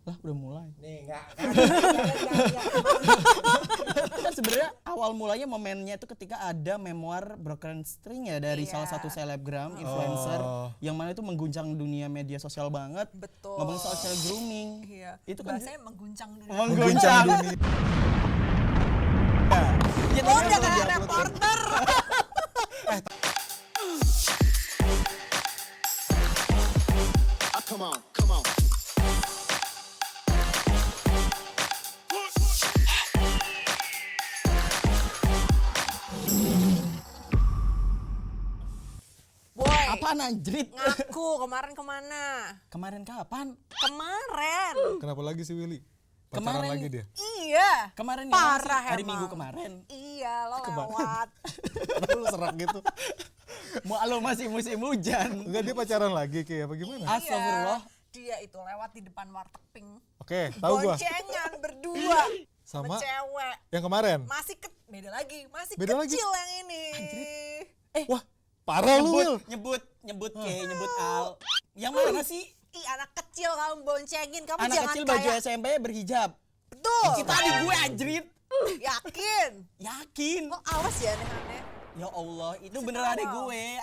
Lah udah mulai. Nih enggak. Kan sebenarnya awal mulanya momennya itu ketika ada memoir Broken String ya dari salah satu selebgram influencer yang mana itu mengguncang dunia media sosial banget. Betul. Ngomongin soal child grooming. Iya. Itu kan bahasanya mengguncang dunia. mengguncang dunia. Ya, Oh, udah kayak reporter. Come on, come on. Boy, apaan anjrit? ngaku kemarin kemana? Kemarin kapan? Kemarin. Kenapa lagi sih Willy? Pacaran Kemarin- lagi dia? Iya. Kemarin ya, Parah hari emang. Minggu kemarin. Iya, lo lewat. Lu serak gitu. Mau lo masih musim hujan. Enggak, dia pacaran lagi kayak apa gimana? Astagfirullah. Dia itu lewat di depan warteg Pink. Oke, tahu gua. Boncengan berdua Sama cewek. yang kemarin. Beda lagi, masih Beda lagi? kecil yang ini. Wah, parah lu, Will. nyebut Al. Yang mana sih? Ih, anak kecil kamu boncengin, kamu Anak jangan kecil baju kayak SMP berhijab. betul. Kita adik gue anjrit. Yakin? Yakin. Kok awas ya aneh-aneh. Ya Allah, itu bener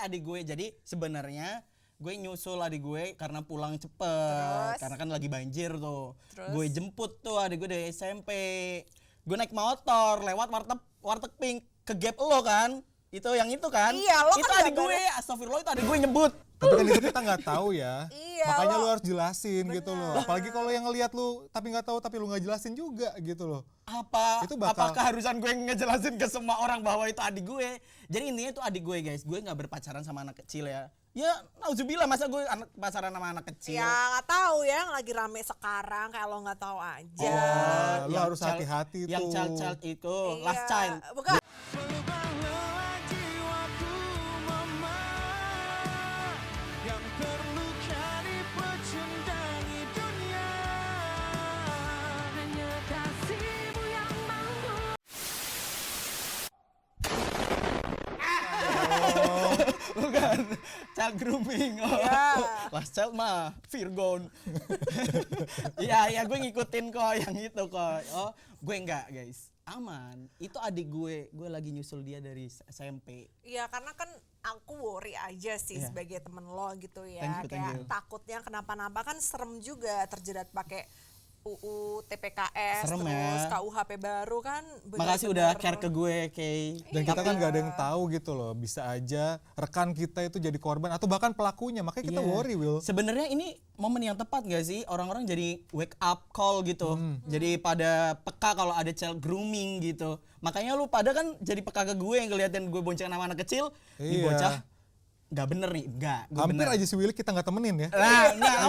adik gue. Jadi sebenarnya gue nyusul adik gue karena pulang cepet. Terus? Karena kan lagi banjir tuh. Terus? Gue jemput tuh adik gue dari SMP. Gue naik motor lewat warteg Pink ke gap lo kan. Itu yang itu kan? Iya, lo itu kan adik gue. Astagfirullah, itu adik gue nyebut. Tapi kan itu kita nggak tahu ya. Iya, Makanya lo- lu harus jelasin gitu loh. Apalagi kalau yang ngelihat lu tapi nggak tahu tapi lu nggak jelasin juga gitu loh. Itu Itu bakal- apakah harusan gue ngejelasin ke semua orang bahwa itu adik gue? Jadi intinya itu adik gue guys. Gue nggak berpacaran sama anak kecil ya. Ya, nauzubillah masa gue pacaran sama anak kecil. Ya nggak tahu ya, yang lagi rame sekarang kayak lo nggak tahu aja. Lu Yang harus child- hati-hati Yang tuh. child itu, Iya, last child. Bukan. Bukan, child grooming. Oh. Iya. Last child mah Virgon. Iya, gue ngikutin kok yang itu kok. Oh, gue enggak guys. Aman. Itu adik gue lagi nyusul dia dari SMP. Iya, karena kan aku worry aja sih Iya. sebagai temen lo gitu ya. Thank Kayak you. takutnya kenapa-napa kan serem juga terjerat pakai UU TPKS Serem terus ya. KUHP baru kan. Makasih udah bener-bener- care ke gue, Kay. Dan kita kan nggak ada yang tahu gitu loh. Bisa aja rekan kita itu jadi korban atau bahkan pelakunya. Makanya kita Iya. worry, Will. Sebenarnya ini momen yang tepat gak sih? Orang-orang jadi wake up call gitu. Jadi pada peka kalau ada child grooming gitu. Makanya lu pada kan jadi peka ke gue yang ngeliatin gue bonceng sama anak kecil. Ini Iya. bocah nggak bener nih, nggak. Gue Hampir bener. aja si Willy kita nggak temenin ya. Nah,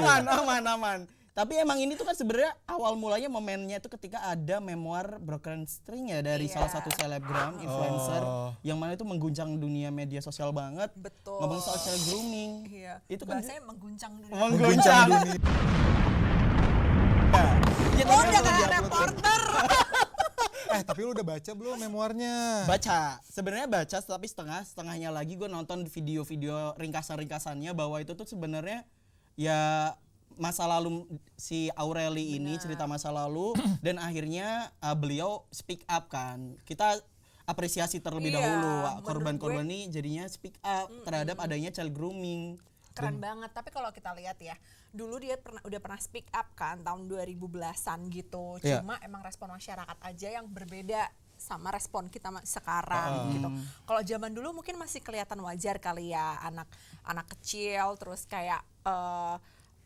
aman. Tapi emang ini tuh kan sebenarnya awal mulanya momennya itu ketika ada memoir Broken String ya dari salah satu selebgram influencer yang mana itu mengguncang dunia media sosial banget. Betul. Ngomongin soal child grooming. Iya. Itu kan bahasanya mengguncang dunia. mengguncang dunia. Ya, Oh, tapi udah kan kayak udah- reporter. Tapi lu udah baca belum memoirnya? Baca, sebenarnya baca tapi setengahnya lagi gue nonton video-video ringkasannya bahwa itu tuh sebenarnya ya masa lalu si Aureli ini cerita masa lalu dan akhirnya beliau speak up kan. Kita apresiasi terlebih Iya, dahulu menurut korban-korban ini jadinya speak up terhadap adanya child grooming. Keren banget. Tapi kalau kita lihat ya, dulu dia udah pernah speak up kan tahun 2010-an gitu. Iya. Cuma emang respon masyarakat aja yang berbeda sama respon kita sekarang gitu. Kalau zaman dulu mungkin masih kelihatan wajar kali ya, anak kecil terus kayak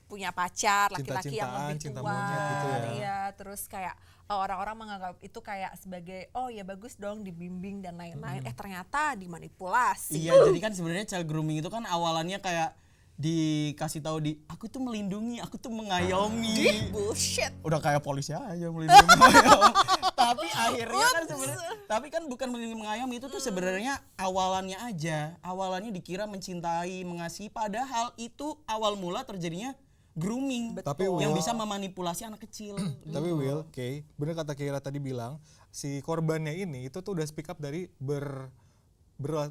punya pacar laki-laki yang Cinta-cintaan, lebih cinta tua. monyet gitu ya. Iya, terus kayak orang-orang menganggap itu kayak sebagai oh ya bagus dong dibimbing dan lain-lain. Ternyata dimanipulasi. Iya, jadi kan sebenarnya child grooming itu kan awalannya kayak dikasih tahu aku tuh melindungi, aku tuh mengayomi. Bullshit. Udah kayak polisi aja melindungi mengayomi. Tapi akhirnya kan sebenarnya tapi kan bukan melindungi mengayomi, itu tuh sebenarnya awalannya aja. Awalannya dikira mencintai, mengasihi, padahal itu awal mula terjadinya grooming. Tapi yang Will- bisa memanipulasi anak kecil. Tapi Will, Kay, bener kata Kira tadi bilang, si korbannya ini itu tuh udah speak up dari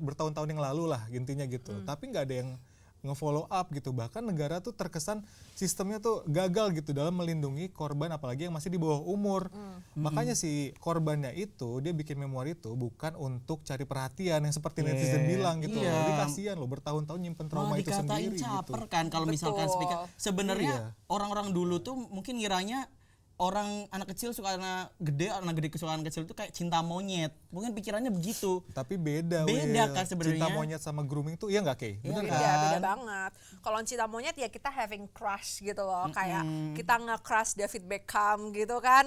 bertahun-tahun yang lalu lah intinya gitu. Tapi nggak ada yang nge-follow up gitu. Bahkan negara tuh terkesan sistemnya tuh gagal gitu dalam melindungi korban apalagi yang masih di bawah umur. Makanya si korbannya itu dia bikin memoir itu bukan untuk cari perhatian yang seperti netizen bilang gitu. Iya. Jadi kasihan loh bertahun-tahun nyimpen trauma itu dikatain sendiri caper gitu. kan kalau misalkan Betul. speaker. Sebenarnya Iya. orang-orang dulu tuh mungkin ngiranya orang anak kecil suka anak gede kesukaan anak kecil itu kayak cinta monyet. Mungkin pikirannya begitu. Tapi beda Beda Will. kan sebenarnya. Cinta monyet sama grooming tuh iya nggak Kay? Iya Bener kan? kan? Beda banget. Kalau cinta monyet ya kita having crush gitu loh, kayak kita nge-crush David Beckham gitu kan.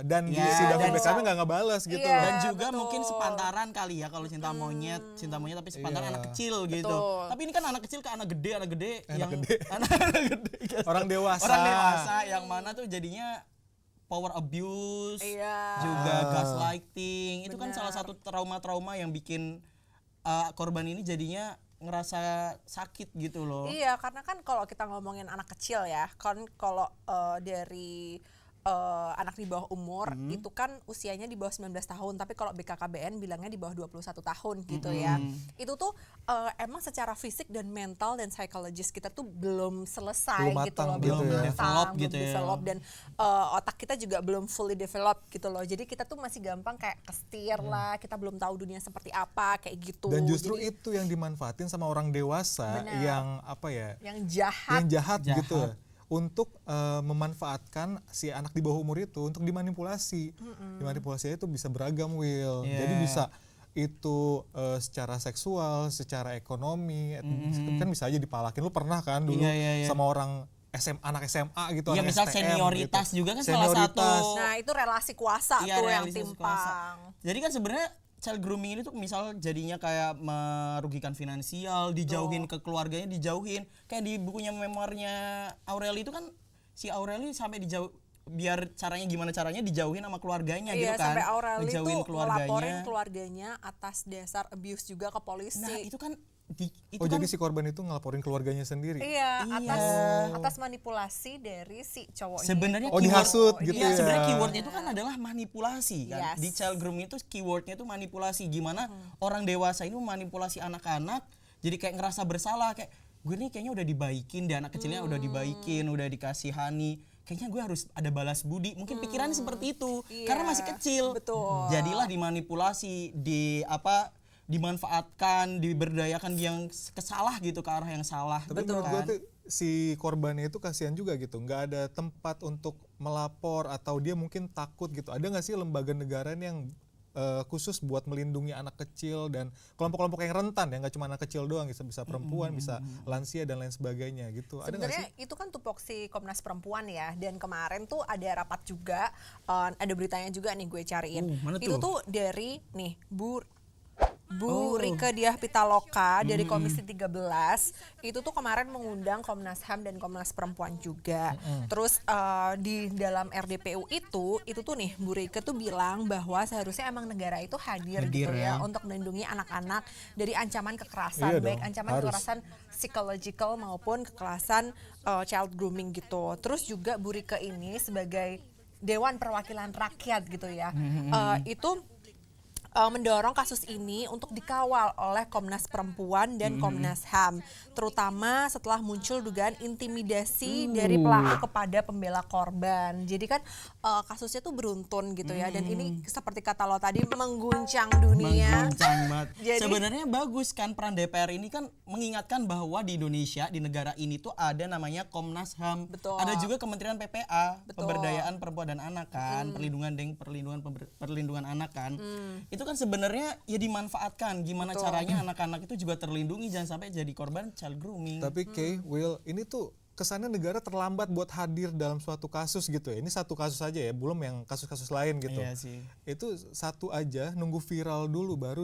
Dan Ya, si David dan- Beckhamnya nggak ngebales gitu Iya. loh. Dan juga betul. mungkin sepantaran kali ya kalau cinta monyet tapi sepantaran Iya. anak kecil gitu. Betul. Tapi ini kan anak kecil ke anak gede Anak yang gede. anak gede. Orang dewasa. Orang dewasa yang mana tuh jadinya power abuse, Iya. juga gaslighting. Itu kan Benar. salah satu trauma-trauma yang bikin korban ini jadinya ngerasa sakit gitu loh. Iya, karena kan kalau kita ngomongin anak kecil ya, kan kalau dari anak di bawah umur itu kan usianya di bawah 19 tahun, tapi kalau BKKBN bilangnya di bawah 21 tahun gitu ya. Itu tuh emang secara fisik dan mental dan psikologis kita tuh belum selesai Belum gitu matang loh, gitu belum ya. matang, Develop belum gitu ya. develop, dan otak kita juga belum fully develop gitu loh. Jadi kita tuh masih gampang kayak kestir lah, kita belum tahu dunia seperti apa kayak gitu. Dan justru Jadi, itu yang dimanfaatin sama orang dewasa Benar. yang apa ya? yang jahat. Yang jahat gitu ya. Untuk memanfaatkan si anak di bawah umur itu untuk dimanipulasi. Dimanipulasinya itu bisa beragam Will. Iya. Jadi bisa itu secara seksual, secara ekonomi, kan bisa aja dipalakin. Lu pernah kan dulu Iya. sama orang anak SMA gitu, Iya, anak misal STM senioritas gitu. juga kan salah satu. Nah, itu relasi kuasa Iya, tuh yang realisasi timpang. kuasa. Jadi kan sebenarnya child grooming ini tuh misal jadinya kayak merugikan finansial, dijauhin ke keluarganya, dijauhin. Kayak di bukunya memoirnya Aureli itu kan si Aureli sampai biar gimana caranya dijauhin sama keluarganya Iya, gitu kan. sampai Aureli Ngejauhin tuh ngelaporin keluarganya atas dasar abuse juga ke polisi. Nah, itu kan Oh jadi si korban itu ngelaporin keluarganya sendiri? Iya, Iya. atas manipulasi dari si cowoknya. sebenarnya Oh, dihasut gitu iya, ya. sebenarnya keywordnya itu kan adalah manipulasi kan. Yes. Di child grooming itu keywordnya itu manipulasi. Gimana orang dewasa ini memanipulasi anak-anak jadi kayak ngerasa bersalah, kayak gue nih kayaknya udah dibaikin deh, anak kecilnya udah dibaikin, udah dikasihani, kayaknya gue harus ada balas budi. Mungkin pikirannya seperti itu Iya, karena masih kecil. betul. Jadilah dimanipulasi, dimanfaatkan, diberdayakan yang kesalah gitu, ke arah yang salah. Tapi gitu menurut gue kan. tuh si korbannya itu kasihan juga gitu, nggak ada tempat untuk melapor atau dia mungkin takut gitu. Ada nggak sih lembaga negara ini yang khusus buat melindungi anak kecil dan kelompok-kelompok yang rentan ya, nggak cuma anak kecil doang, bisa perempuan, bisa lansia dan lain sebagainya gitu. Ada nggak sih? Sebenarnya itu kan tupoksi Komnas Perempuan ya, dan kemarin tuh ada rapat juga, ada beritanya juga nih gue cariin. Mana Itu tuh? tuh dari nih Bu Rike Diah Pitaloka dari Komisi 13 itu tuh kemarin mengundang Komnas HAM dan Komnas Perempuan juga. Terus di dalam RDPU itu tuh nih Bu Rike tuh bilang bahwa seharusnya emang negara itu hadir gitu ya untuk melindungi anak-anak dari ancaman kekerasan, Iya baik dong, ancaman harus. kekerasan psychological maupun kekerasan child grooming gitu. Terus juga Bu Rike ini sebagai Dewan Perwakilan Rakyat gitu ya, itu mendorong kasus ini untuk dikawal oleh Komnas Perempuan dan Komnas HAM, terutama setelah muncul dugaan intimidasi dari pelaku kepada pembela korban. Jadi kan kasusnya tuh beruntun gitu ya, dan ini seperti kata lo tadi mengguncang dunia. Mengguncang banget. Jadi- Sebenarnya bagus kan peran DPR ini kan mengingatkan bahwa di Indonesia, di negara ini tuh ada namanya Komnas HAM. Betul. Ada juga Kementerian PPA, Betul. Pemberdayaan Perempuan dan Anak kan, perlindungan anak kan. Itu kan sebenarnya ya dimanfaatkan gimana caranya anak-anak itu juga terlindungi, jangan sampai jadi korban child grooming. Tapi Kay, Will, ini tuh kesannya negara terlambat buat hadir dalam suatu kasus gitu ya. Ini satu kasus aja ya, belum yang kasus-kasus lain gitu. Iya sih. Itu satu aja, nunggu viral dulu baru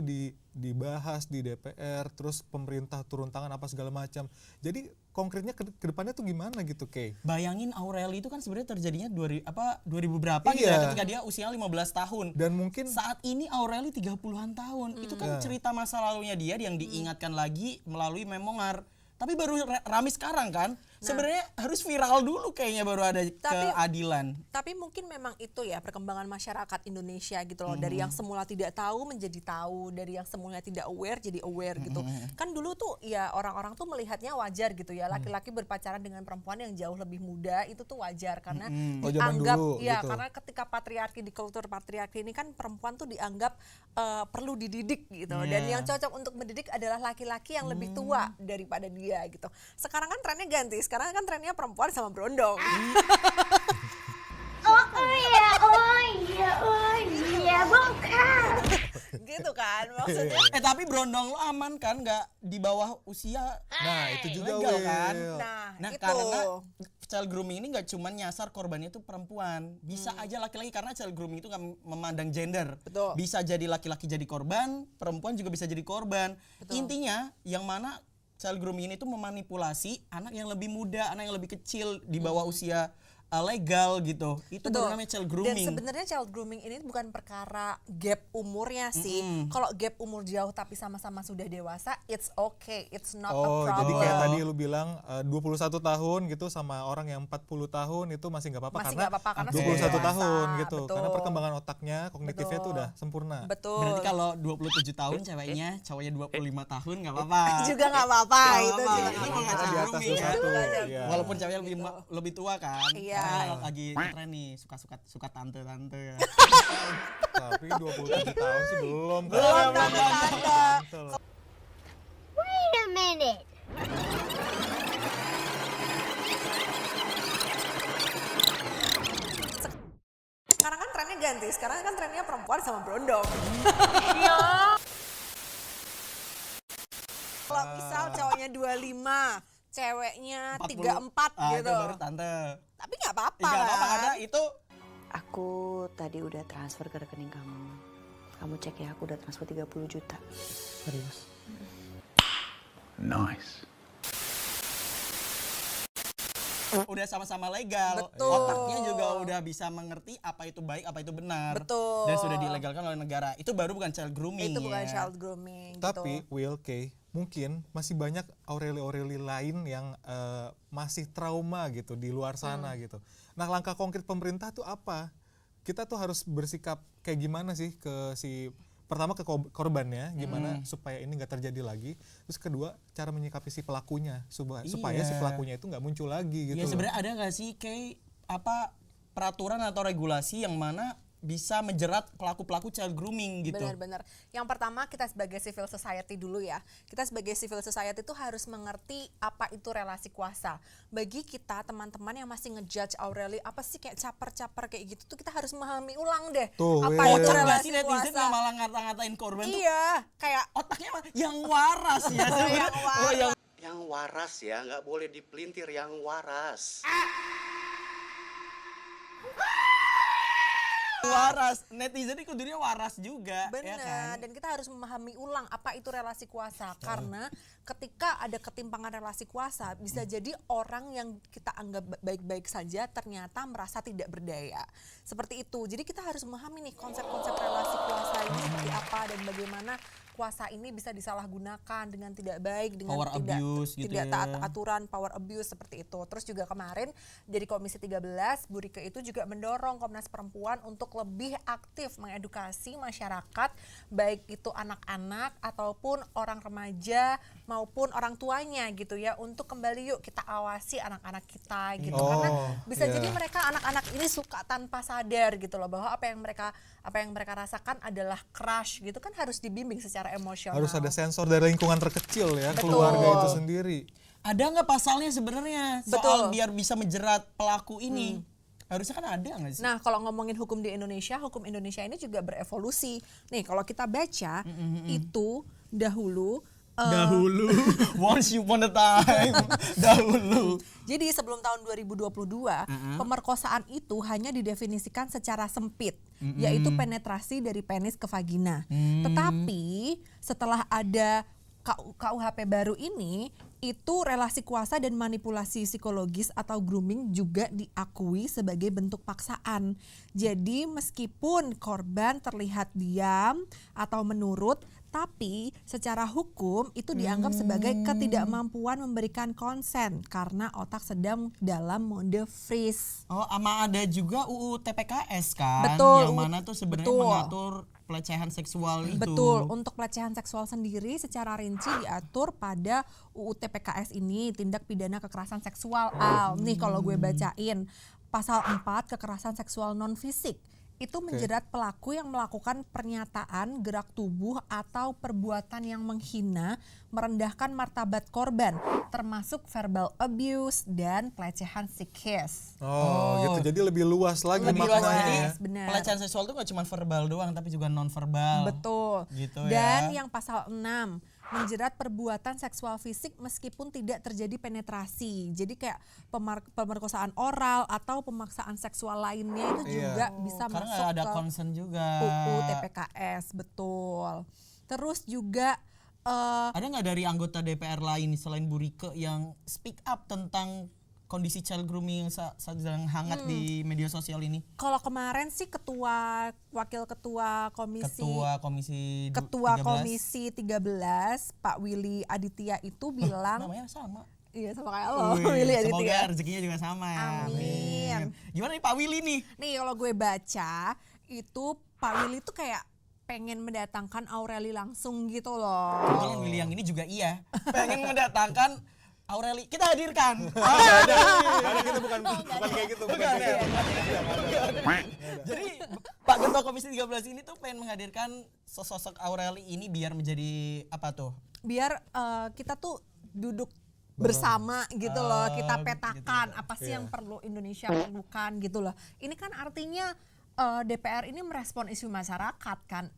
dibahas di DPR, terus pemerintah turun tangan apa segala macam. Jadi konkretnya ke depannya tuh gimana gitu, Kay? Bayangin Aureli itu kan sebenarnya terjadinya 2000 berapa gitu ya, Iya. ketika dia usia 15 tahun. Dan mungkin Saat ini Aureli 30-an tahun. Itu kan cerita masa lalunya dia yang diingatkan lagi melalui memoir. Tapi baru rame sekarang kan. Sebenarnya harus viral dulu kayaknya baru ada keadilan. Tapi mungkin memang itu ya perkembangan masyarakat Indonesia gitu loh. Dari yang semula tidak tahu menjadi tahu, dari yang semula tidak aware jadi aware gitu. Kan dulu tuh ya orang-orang tuh melihatnya wajar gitu ya, laki-laki berpacaran dengan perempuan yang jauh lebih muda itu tuh wajar karena Oh, zaman dianggap dulu, ya gitu. karena ketika patriarki di kultur patriarki ini kan perempuan tuh dianggap perlu dididik gitu. Dan yang cocok untuk mendidik adalah laki-laki yang lebih tua daripada dia gitu. Sekarang kan trennya ganti. Sekarang kan trennya perempuan sama berondong. Oh iya, bukan. Gitu kan maksudnya. Tapi berondong lo aman kan, nggak di bawah usia Nah, itu juga legal kan? Will. Nah, itu. Karena child grooming ini nggak cuma nyasar korbannya itu perempuan, bisa aja laki-laki karena child grooming itu nggak memandang gender. Betul. Bisa jadi laki-laki jadi korban, perempuan juga bisa jadi korban. Intinya yang mana child grooming itu memanipulasi anak yang lebih muda, anak yang lebih kecil di bawah usia legal gitu. Itu baru namanya child grooming. Dan sebenarnya child grooming ini bukan perkara gap umurnya sih. Kalau gap umur jauh tapi sama-sama sudah dewasa, it's okay, it's not a Oh, problem. jadi kayak tadi lu bilang 21 tahun gitu sama orang yang 40 tahun itu masih nggak apa-apa Masih karena nggak apa-apa karena 21 sudah tahun dewasa, gitu. betul. Karena perkembangan otaknya, kognitifnya tuh Betul. udah sempurna. Betul. Berarti kalau 27 tahun ceweknya, cowoknya 25 tahun nggak apa-apa. juga nggak apa-apa Nggak itu apa-apa. juga Itu nggak bukan apa-apa. child Di atas grooming ya. 21. Iya. Walaupun ceweknya lebih tua kan. Iya. Karena lagi tren nih, suka tante-tante ya. Tapi 27 tahun sih belum. Belum tante-tante. Wait a minute. Sekarang kan trennya ganti. Sekarang kan trennya perempuan sama berondong. Kalau misal cowoknya 25, ceweknya 34 gitu. Itu baru tante. Tapi nggak apa-apa Nggak apa-apa kan? karena itu Aku tadi udah transfer ke rekening kamu. Kamu cek ya, aku udah transfer 30 juta. serius. Nice. Udah sama-sama legal. Betul. Otaknya juga udah bisa mengerti apa itu baik, apa itu benar. Betul. Dan sudah dilegalkan oleh negara. Itu baru bukan child grooming. Itu bukan ya. child grooming Tapi gitu. Will K, mungkin masih banyak Aureli-Aureli lain yang masih trauma gitu di luar sana gitu. Nah, langkah konkret pemerintah tuh apa? Kita tuh harus bersikap kayak gimana sih ke si pertama ke korbannya, gimana supaya ini nggak terjadi lagi. Terus kedua, cara menyikapi si pelakunya supaya si pelakunya itu nggak muncul lagi gitu. Ya loh. sebenarnya ada nggak sih kayak apa peraturan atau regulasi yang mana bisa menjerat pelaku-pelaku child grooming gitu. Benar-benar. Yang pertama kita sebagai civil society dulu ya. Kita sebagai civil society itu harus mengerti apa itu relasi kuasa. Bagi kita teman-teman yang masih ngejudge Aureli apa sih kayak caper-caper kayak gitu tuh kita harus memahami ulang deh. Tuh, apa Will. itu Kocak nggak relasi sih netizen kuasa. yang malah ngata-ngatain korban tuh Iya, kayak otaknya mah yang waras ya sebenarnya. yang waras. Oh, yang Yang waras ya, nggak boleh dipelintir yang waras. waras. Netizen itu kudunya waras juga. Benar, Ya kan? dan kita harus memahami ulang apa itu relasi kuasa. Karena ketika ada ketimpangan relasi kuasa, bisa jadi orang yang kita anggap baik-baik saja ternyata merasa tidak berdaya. Seperti itu. Jadi kita harus memahami nih konsep-konsep relasi kuasa ini seperti apa dan bagaimana kuasa ini bisa disalahgunakan dengan tidak baik, dengan Power tidak abuse gitu tidak ya. taat aturan, power abuse seperti itu. Terus juga kemarin dari Komisi 13, Bu Rike itu juga mendorong Komnas Perempuan untuk lebih aktif mengedukasi masyarakat, baik itu anak-anak ataupun orang remaja maupun orang tuanya gitu ya, untuk kembali yuk kita awasi anak-anak kita gitu. Oh, Karena bisa iya. jadi mereka anak-anak ini suka tanpa sadar gitu loh, bahwa apa yang mereka rasakan adalah crush gitu kan, harus dibimbing secara emosional. Harus ada sensor dari lingkungan terkecil ya, Betul. keluarga itu sendiri. Ada nggak pasalnya sebenarnya soal Betul. biar bisa menjerat pelaku ini? Harusnya kan ada nggak sih? Nah, kalau ngomongin hukum di Indonesia, hukum Indonesia ini juga berevolusi. Nih, kalau kita baca itu dahulu Dahulu, once upon a time, dahulu. jadi sebelum tahun 2022, pemerkosaan itu hanya didefinisikan secara sempit, yaitu penetrasi dari penis ke vagina. Tetapi setelah ada KUHP baru ini, itu relasi kuasa dan manipulasi psikologis atau grooming juga diakui sebagai bentuk paksaan. Jadi meskipun korban terlihat diam atau menurut, Tapi secara hukum itu dianggap sebagai ketidakmampuan memberikan konsen karena otak sedang dalam mode freeze. Oh, ama ada juga UU TPKS kan, Betul, yang mana tuh sebenarnya betul. mengatur pelecehan seksual itu. Betul, untuk pelecehan seksual sendiri secara rinci diatur pada UU TPKS ini, tindak pidana kekerasan seksual. Nih kalau gue bacain, pasal 4 kekerasan seksual non fisik. Itu menjerat pelaku yang melakukan pernyataan, gerak tubuh atau perbuatan yang menghina, merendahkan martabat korban, termasuk verbal abuse dan pelecehan psikis. Oh, gitu. Jadi lebih luas lagi Lebih luas, maknanya jadi ya. Benar. pelecehan seksual tuh gak cuma verbal doang tapi juga non verbal. Betul. Gitu Dan ya. yang pasal 6 menjerat perbuatan seksual fisik meskipun tidak terjadi penetrasi. Jadi kayak pemerkosaan oral atau pemaksaan seksual lainnya itu juga bisa Karena masuk nggak ada ke concern juga. UU TPKS, betul. Terus juga Ada nggak dari anggota DPR lain selain Bu Rike yang speak up tentang kondisi child grooming yang sedang hangat di media sosial ini? kalau kemarin sih wakil ketua komisi Ketua 13. komisi 13 Pak Willy Aditya itu bilang Namanya sama. iya sama kayak lo Wih, Willy semoga Aditya. rezekinya juga sama ya. Amin. Gimana nih Pak Willy nih? Nih kalau gue baca itu Pak Willy tuh kayak pengen mendatangkan Aureli langsung gitu loh. Kebetulan Willy yang ini juga iya. Pengen mendatangkan Aureli. Kita hadirkan. Karena kita bukan kayak gitu, bukan Bukan kayak ya? gitu. Jadi Pak Ketua Komisi 13 ini tuh pengen menghadirkan sosok Aureli ini biar menjadi apa tuh? Biar kita tuh duduk bersama gitu loh, kita gitu petakan apa sih yang perlu Indonesia perlukan gitu loh. Ini kan artinya DPR ini merespon isu masyarakat kan,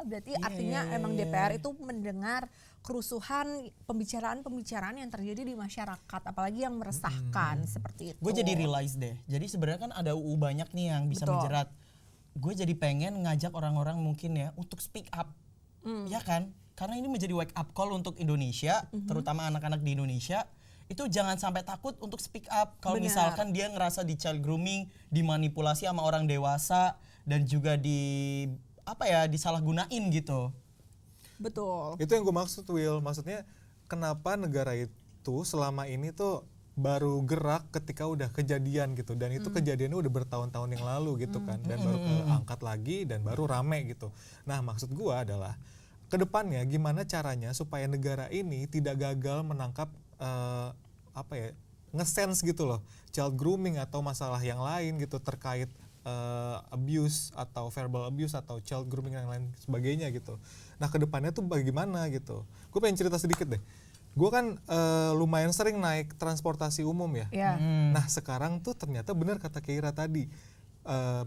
berarti artinya emang DPR itu mendengar kerusuhan pembicaraan yang terjadi di masyarakat, apalagi yang meresahkan seperti itu. Gue jadi realize deh. Jadi sebenarnya kan ada UU banyak nih yang bisa Betul. menjerat. Gue jadi pengen ngajak orang-orang mungkin ya untuk speak up, ya kan? Karena ini menjadi wake up call untuk Indonesia, terutama anak-anak di Indonesia. Itu jangan sampai takut untuk speak up. Kalau Benar. misalkan dia ngerasa di child grooming, dimanipulasi sama orang dewasa dan juga disalahgunain gitu. Betul. Itu yang gue maksud, Will. Maksudnya kenapa negara itu selama ini tuh baru gerak ketika udah kejadian gitu, dan itu kejadiannya udah bertahun-tahun yang lalu gitu kan, dan baru keangkat lagi dan baru rame gitu. Nah maksud gue adalah kedepannya gimana caranya supaya negara ini tidak gagal menangkap nge-sense gitu loh child grooming atau masalah yang lain gitu terkait abuse atau verbal abuse atau child grooming dan lain sebagainya gitu. Nah kedepannya tuh bagaimana gitu. Gue pengen cerita sedikit deh. Gue kan lumayan sering naik transportasi umum ya. Ya. Nah sekarang tuh ternyata benar kata Keira tadi,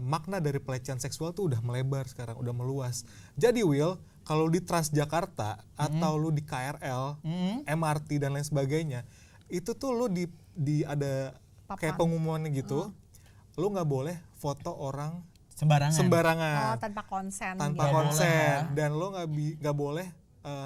makna dari pelecehan seksual tuh udah melebar sekarang, udah meluas. Jadi Will, kalau di Transjakarta atau lu di KRL, MRT dan lain sebagainya, itu tuh lu di ada kayak pengumuman gitu, lu nggak boleh foto orang sembarangan, Tanpa konsen. tanpa gitu. konsen, dan lu nggak boleh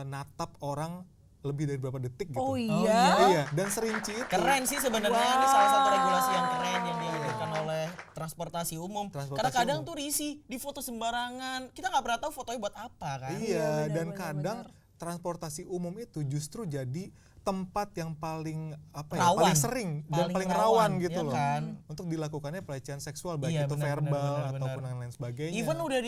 natap orang lebih dari berapa detik gitu. Oh iya? iya. Iya, dan serinci itu. Keren sih sebenarnya, ini salah satu regulasi yang keren yang dihadirkan oleh transportasi umum. Karena kadang tuh risih di foto sembarangan, kita nggak pernah tahu fotonya buat apa kan. Iya, dan kadang transportasi umum itu justru jadi tempat yang paling Rawan. paling sering dan Paling paling rawan, rawan gitu ya loh kan? untuk dilakukannya pelecehan seksual, baik Iya, itu benar, verbal benar, ataupun benar. yang lain sebagainya. Even udah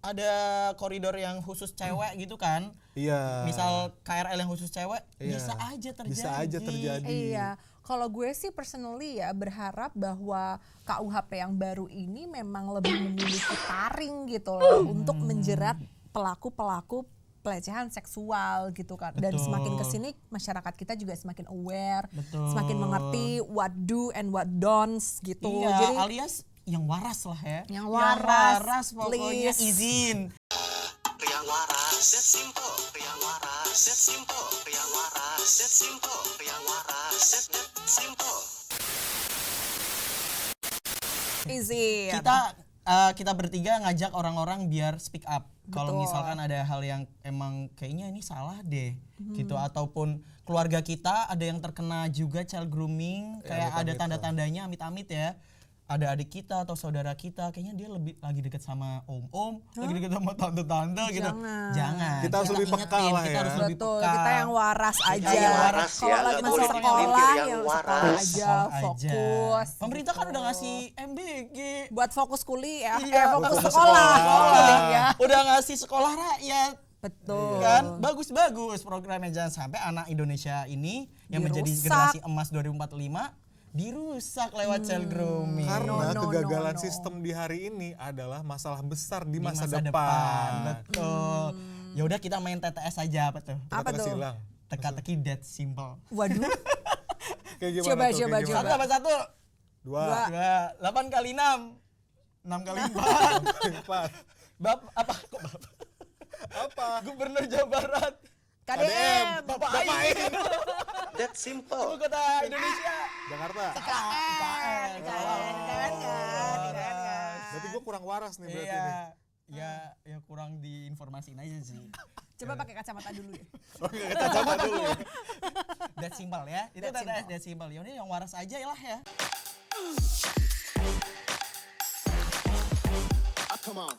ada koridor yang khusus cewek gitu kan. Iya. Misal KRL yang khusus cewek, Iya. bisa aja terjadi. Bisa aja terjadi. Iya, kalau gue sih personally ya berharap bahwa KUHP yang baru ini memang lebih memiliki taring gitu loh untuk menjerat pelaku-pelaku pelecehan seksual gitu kan. Dan Betul. semakin kesini masyarakat kita juga semakin aware, Betul. semakin mengerti what do and what don'ts gitu. Iya, Jadi alias yang waras lah ya. Yang waras, pokoknya please. izin. Yang waras, that simple. Yang waras, that simple. Yang waras, that simple. Yang waras, that simple. izin. Kita bertiga ngajak orang-orang biar speak up. Kalau Betul. misalkan ada hal yang emang kayaknya ini salah deh, gitu, ataupun keluarga kita ada yang terkena juga child grooming, kayak ada amit-amit tanda-tandanya amit-amit ya. adik kita atau saudara kita, kayaknya dia lebih lagi deket sama om-om, lagi deket sama tante-tante gitu. Jangan. Kita harus lebih peka lah kita ya. harus lebih Betul, peka. kita yang waras aja. yang waras Kalau ya, lagi nggak masih boleh sekolah, dimintir yang yang sekolah waras. aja, fokus. Pemerintah kan gitu. udah ngasih MBG. Buat fokus kuliah, Iya, fokus fokus sekolah. sekolah. Ya. Udah ngasih sekolah rakyat. Betul. Kan bagus-bagus programnya, jangan sampai anak Indonesia ini yang menjadi Dirusak. generasi emas 2045 dirusak lewat child grooming. Karena No. kegagalan sistem di hari ini adalah masalah besar di Di masa depan. Betul. Ya udah kita main TTS aja apa tuh? Apa Teka-teka tuh? silang. Teka-teki that simple. Waduh. Kayak gimana Coba, tuh? coba, Kayak coba. Satu apa satu? Dua. Dua. 8 kali 6. 6 kali 4. Empat. Apa? Kok bapak? Apa? Gubernur Jawa Barat. KDM. Bapak Aing. That Ibu simple. kota Indonesia. Jakarta. Berarti gue kurang waras nih berarti nih. Iya. Ya kurang diinformasiin aja sih. Coba pakai kacamata dulu ya. Oke, kita coba dulu ya. That simple ya. Itu That TTS simple. that simple. Ya udah yang waras aja lah ya. Come on.